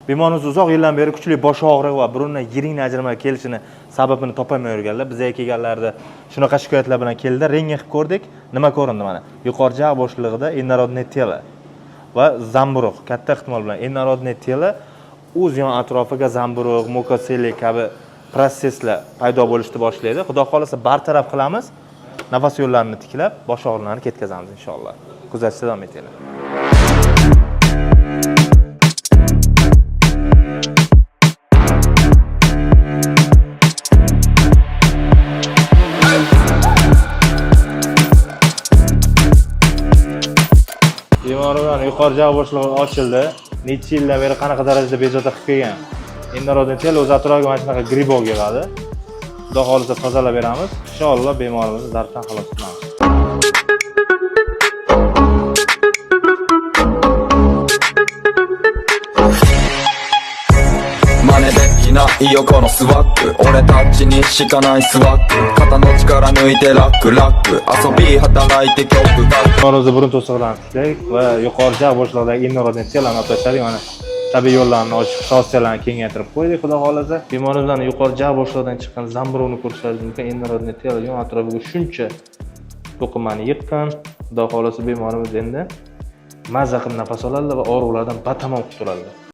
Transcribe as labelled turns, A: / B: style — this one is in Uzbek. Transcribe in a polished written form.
A: Bemorimiz uzoq yildan beri kuchli bosh og'rig'i va burundan yiring ajrimlar kelishini sababini topolmay yurganlar. Bizga kelganlarda shunaqa shikoyatlar bilan keldi. Rentgen qilib ko'rdik. Nima ko'rindi mana? Yuqori jag' bo'shlig'ida innorodniy telo va zamburug' katta ehtimol bilan innorodniy telo o'z yon atrofiga zamburug', mukosellik kabi proseslar paydo bo'lishni boshlaydi. Xudo xolasa bartaraf qilamiz. Nafas yo'llarini tiklab, bosh og'riqlarini ketkazamiz inshaalloh. Kuzatishda davom etinglar. Bemorlar yuqori jag' bo'shlig'i ochildi. Necha yildan beri qanaqa darajada bezovta qilib kelgan. Innorodniy telo o'z atrofiga mana shunaqa gribok yig'adi. Xudo xolasa tozalab beramiz. Inshaalloh bemorimizni darddan xalos qilamiz.
B: 真似できないよこのスワッグ俺たちにしかないスワッグ肩の力抜いてラックラック遊び働いて曲が
A: Bemorimizni burun to'siqlarini tikladik va yuqori jag' bo'shlig'idagi innorodniy teloni olib tashladik. Mana tabiiy yo'llarni ochib, stansiyalarni kengaytirib qo'ydik. Xudo xolasa bemorimizdan yuqori jag' bo'shlig'idan chiqqan zamburug'ni ko'rishlaringiz mumkin. Innorodniy telo yon atrofiga shuncha to'qimani yiqqan. Xudo xolasa bemorimiz endi mazza qilib nafas oladi va og'riqlardan batamom qutuladi.